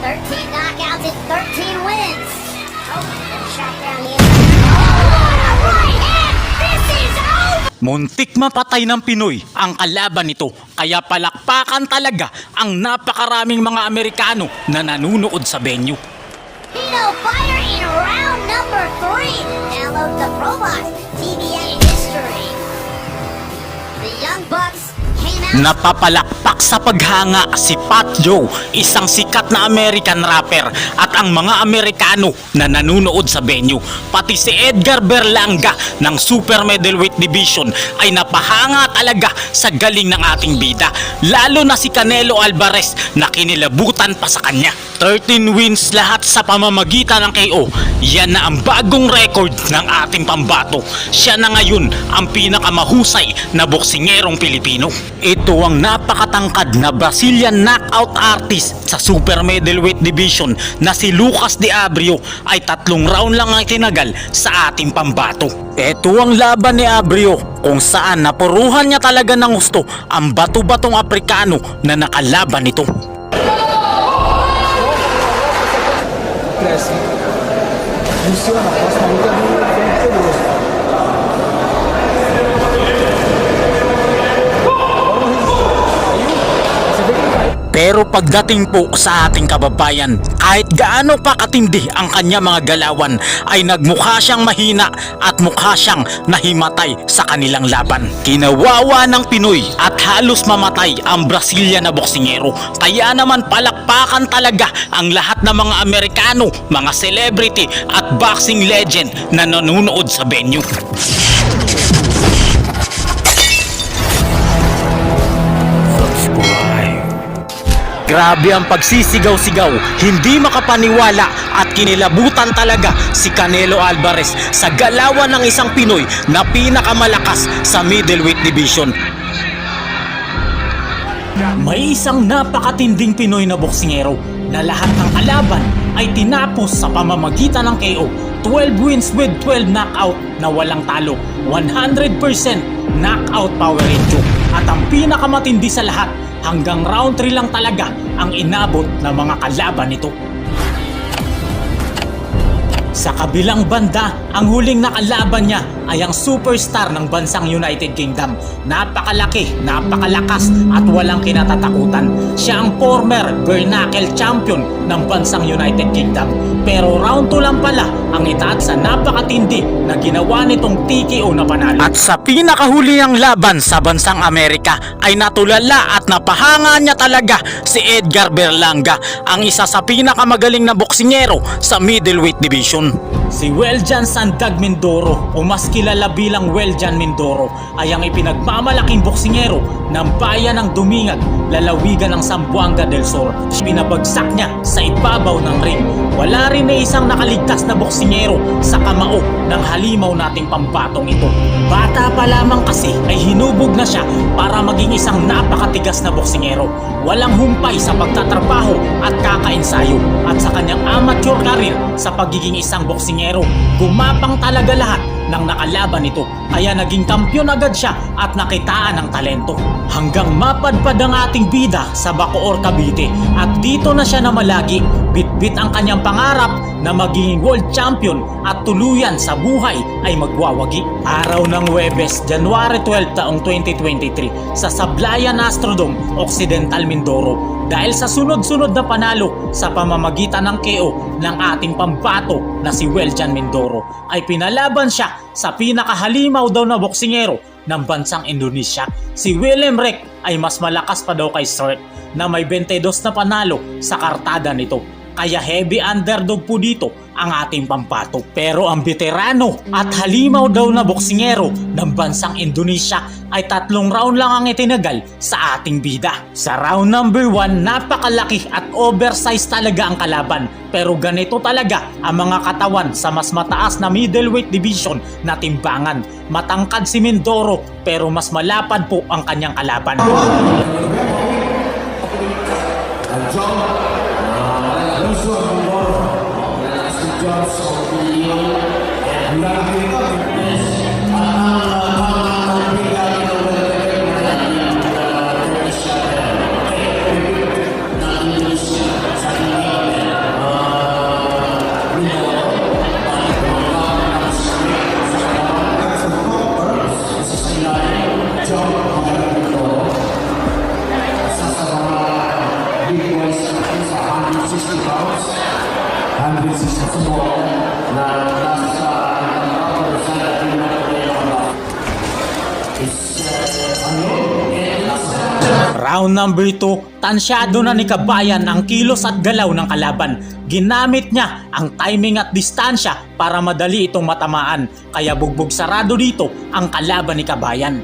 13 knockouts and 13 wins. Oh, the shot down the inside. Oh, what a right hand! This is over! Muntik mapatay ng Pinoy ang kalaban nito, kaya palakpakan talaga ang napakaraming mga Amerikano na nanunood sa venue. Pino fire in round number 3. Download the Probox TBA history. The Young Bucks came out. Napapalakpak sa paghanga si Fat Joe, isang sikat na American rapper, at ang mga Amerikano na nanunood sa venue. Pati si Edgar Berlanga ng Super Middleweight Division ay napahanga talaga sa galing ng ating bida. Lalo na si Canelo Alvarez na kinilabutan pa sa kanya. 13 wins lahat sa pamamagitan ng KO. Yan na ang bagong record ng ating pambato. Siya na ngayon ang pinakamahusay na boksingerong Pilipino. Ito ang napakatangkad na Brazilian knockout artist sa Super Middleweight Division na si Lucas de Abrio ay 3 round lang ang tinagal sa ating pambato. Ito ang laban ni Abrio kung saan napuruhan niya talaga ng gusto ang bato-batong Aprikano na nakalaban nito. Cresce. Funciona, a próxima luta é muito perigoso. Pero pagdating po sa ating kababayan, kahit gaano pa katindi ang kanya mga galawan, ay nagmukha siyang mahina at mukha siyang nahimatay sa kanilang laban. Kinawawa ng Pinoy at halos mamatay ang Brazilian na boksingero. Kaya naman palakpakan talaga ang lahat ng mga Amerikano, mga celebrity at boxing legend na nanonood sa venue. Grabe ang pagsisigaw-sigaw, hindi makapaniwala at kinilabutan talaga si Canelo Alvarez sa galawan ng isang Pinoy na pinakamalakas sa middleweight division. May isang napakatinding Pinoy na boksingero na lahat ng kalaban ay tinapos sa pamamagitan ng KO. 12 wins with 12 knockout na walang talo, 100% knockout power ratio. At ang pinakamatindi sa lahat, hanggang round 3 lang talaga ang inabot ng mga kalaban nito. Sa kabilang banda, ang huling nakalaban niya ay ang superstar ng bansang United Kingdom. Napakalaki, napakalakas at walang kinatatakutan. Siya ang former bare knuckle champion ng bansang United Kingdom. Pero round 2 lang pala ang itaat sa napakatindi na ginawa nitong TKO na panalo. At sa pinakahuli niyang laban sa bansang Amerika ay natulala at napahanga niya talaga si Edgar Berlanga, ang isa sa pinakamagaling na boksingero sa middleweight division. Si Weljan Sandag Mindoro o mas kilala bilang Weljan Mindoro ay ang ipinagmamalaking boksingero ng bayan ng Dumingat, lalawigan ng Zamboanga del Sur. Pinabagsak niya sa ibabaw ng ring. Wala rin na isang nakaligtas na boksingero sa kamao ng halimaw nating pambatong ito. Bata pa lamang kasi ay hinubog na siya para maging isang napakatigas na boksingero. Walang humpay sa pagtatrabaho at kakaensayo, at sa kanyang amateur career sa pagiging isang boksingero, gumapang talaga lahat ng nakalaban nito, kaya naging kampiyon agad siya at nakitaan ng talento. Hanggang mapadpad ang ating bida sa Bacoor, Cavite, at dito na siya namalagi. Bitbit ang kanyang pangarap na maging world champion at tuluyan sa buhay ay magwawagi. Araw ng Huwebes, January 12 taong 2023 sa Sablayan Astrodome, Occidental Mindoro, dahil sa sunod-sunod na panalo sa pamamagitan ng KO ng ating pambato na si Weljan Mindoro, ay pinalaban siya sa pinakahalimaw daw na boksingero ng bansang Indonesia. Si Willem Rek ay mas malakas pa daw kay Sturt na may 22 na panalo sa kartada nito. Kaya heavy underdog po dito ang ating pambato. Pero ang veterano at halimaw daw na boksingero ng bansang Indonesia ay 3 round lang ang itinagal sa ating bida. Sa round number 1, napakalaki at oversized talaga ang kalaban. Pero ganito talaga ang mga katawan sa mas mataas na middleweight division na timbangan. Matangkad si Mindoro pero mas malapad po ang kanyang kalaban. 160 pounds, 160 po na nasa percent at Round number 2, tansyado na ni Kabayan ang kilos at galaw ng kalaban. Ginamit niya ang timing at distansya para madali itong matamaan. Kaya bugbog sarado dito ang kalaban ni Kabayan.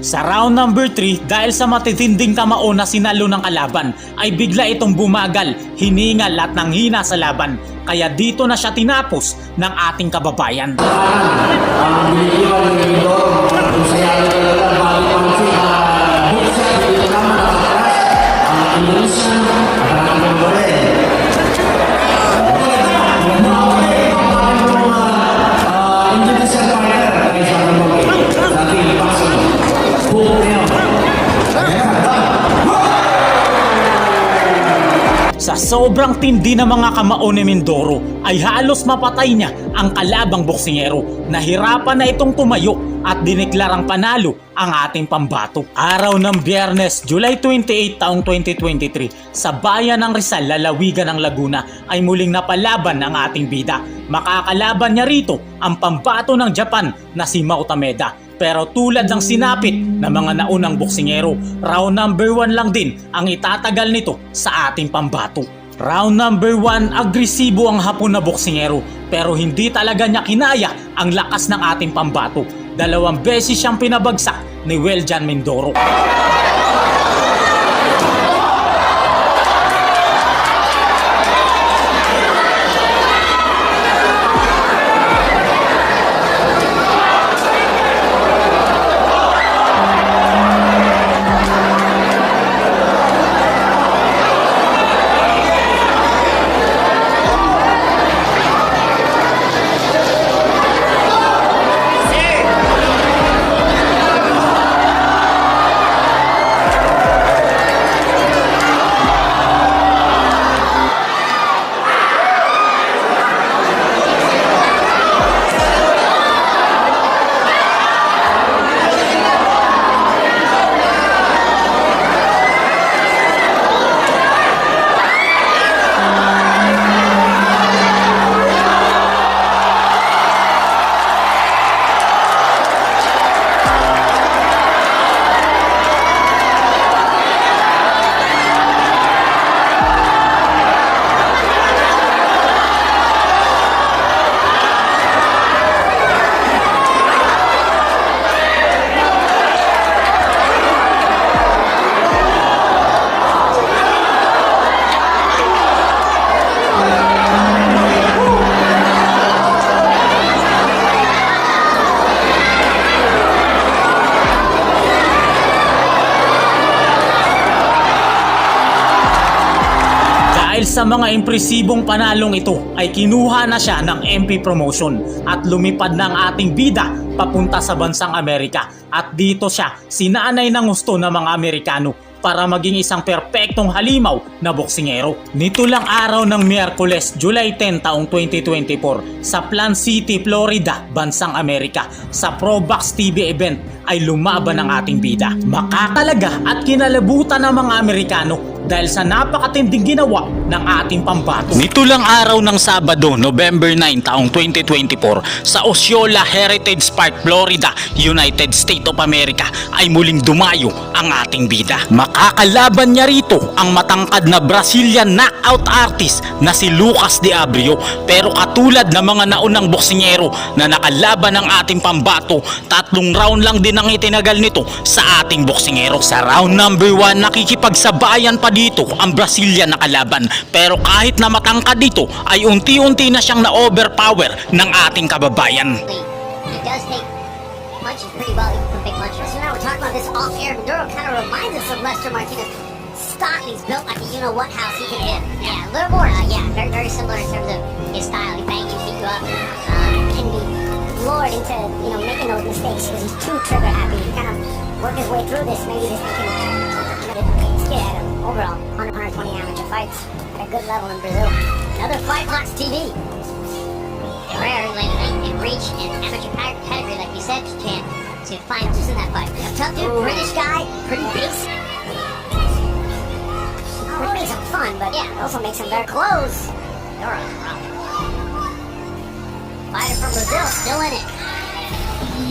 Sa round number 3, dahil sa matitinding kamao na sinalo ng kalaban, ay bigla itong bumagal, hiningal at nanghina sa laban. Kaya dito na siya tinapos ng ating kababayan. ang biniliwan ng ito, kung sayang talaga, balik ang sila, bulsa, dito naman nakatakas, ang Indonesian, at ang Korea. Indonesian fighter, ay sa mga sa ating boxing. Sa sobrang tindi ng mga kamao ni Mindoro ay halos mapatay niya ang kalabang boksingero. Nahirapan na itong tumayo at diniklarang panalo ang ating pambato. Araw ng Biyernes, July 28 taong 2023, sa bayan ng Rizal, lalawigan ng Laguna ay muling napalaban ang ating bida. Makakalaban niya rito ang pambato ng Japan na si Mao Tameda. Pero tulad ng sinapit ng mga naunang boksingero, round number 1 lang din ang itatagal nito sa ating pambato. Round number 1, agresibo ang Hapon na boksingero pero hindi talaga niya kinaya ang lakas ng ating pambato. 2 beses siyang pinabagsak ni Weljan Mindoro. Dahil sa mga impresibong panalong ito ay kinuha na siya ng MP promotion at lumipad na ang ating bida papunta sa bansang Amerika at dito siya sinanay ng gusto ng mga Amerikano para maging isang perpektong halimaw na boksingero. Nito lang araw ng Miyerkules, July 10 taong 2024 sa Plant City, Florida, bansang Amerika sa Pro Box TV event ay lumaban ng ating bida. Makakalaga at kinalabutan ng mga Amerikano dahil sa napakatinding ginawa ng ating pambato. Nito lang araw ng Sabado, November 9 taong 2024 sa Osceola Heritage Park, Florida, United States of America ay muling dumayo ang ating bida. Makakalaban niya rito ang matangkad na Brazilian knockout artist na si Lucas Diabrio, pero katulad ng mga naunang boksingero na nakalaban ng ating pambato, 3 round lang din ang itinagal nito sa ating boksingero. Sa round number 1 nakikipagsabayan pa dito ang Brazilian na kalaban, pero kahit na matangkad dito ay unti-unti na siyang na-overpower ng ating kababayan. He does take punches pretty well, even from big punches. So now we're talking about this off-air. Maduro kind of reminds us of Lester Martinez. Stock, he's built like a you-know-what house. He can hit. Yeah, a little more. Very, very similar in terms of his style. He bang you, beat you up. Can be lured into, making those mistakes because he's too trigger happy. He kind of work his way through this. Maybe this thing can get at him. Overall, 120 amateur fights at a good level in Brazil. Another Fight Box TV. Rare in reach and amateur pedigree, like you said, Chan, to find just in that fight. A tough dude, British guy, pretty basic. It makes him fun, but yeah, it also makes him very close. Fighter from Brazil, still in it.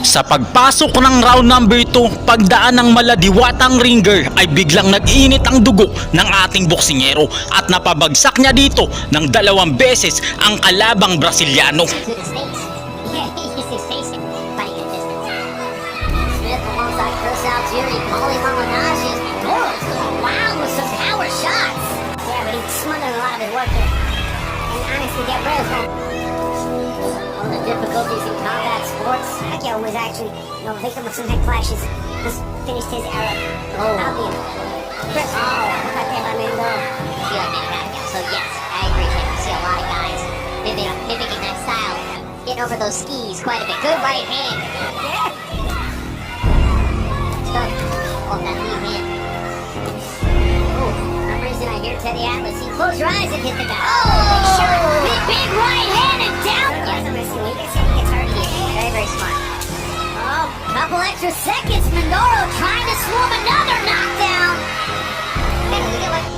Sa pagpasok ng round number 2, pagdaan ng maladiwatang ringer ay biglang nag-init ang dugo ng ating boksingero at napabagsak niya dito ng 2 beses ang kalabang Brasiliano. To his face. Yeah, he used his face fighting at distance. Smith alongside Chris Altieri, Paulie Malignaggi. Mandoro's going wild with some power shots. Yeah, but he's smothering a lot of his work there. And honestly, get rid of him. One of the difficulties in combat sports. Pacquiao was actually, victim of some head clashes. Just finished his era. Albion. Chris, Pacquiao by Mandoro. I feel like Manny Pacquiao. So yes, I agree. You see a lot of guys mimicking that style. Getting over those skis quite a bit. Good right hand. Yeah. Stuck. Oh, that lead hand. Oh, for some reason I hear Teddy Atlas. He close your eyes and hit the guy. Oh, big right hand and down. Yes, I'm missing. He gets hurt. Very, very smart. Oh, couple extra seconds. Mandoro trying to swarm another knockdown.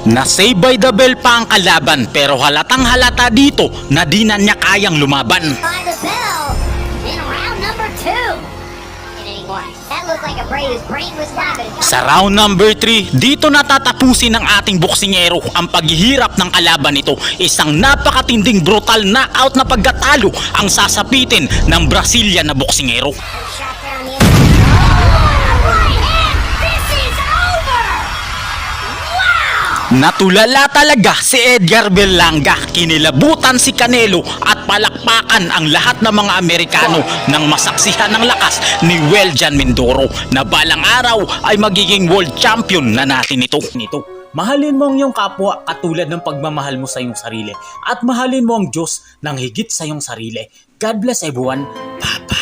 Na-save by the bell pa ang kalaban, pero halatang halata dito na di na niya kayang lumaban. By the bell in round number 2. Anymore. That looked like a brain whose brain was not. Sa round number 3, dito natatapusin ng ating boksingero ang paghihirap ng kalaban nito. Isang napakatinding brutal knockout na pagkatalo ang sasapitin ng Brazilian na boksingero. Shot there on the inside. Oh, right hand. This is over. Wow. Natulala talaga si Edgar Berlanga, kinilabutan si Canelo at palakpakan ang lahat ng mga Amerikano nang masaksihan ng lakas ni Weljan Mindoro na balang araw ay magiging world champion na natin ito. Mahalin mo ang iyong kapwa katulad ng pagmamahal mo sa iyong sarili at mahalin mo ang Diyos ng higit sa iyong sarili. God bless everyone. Bye-bye.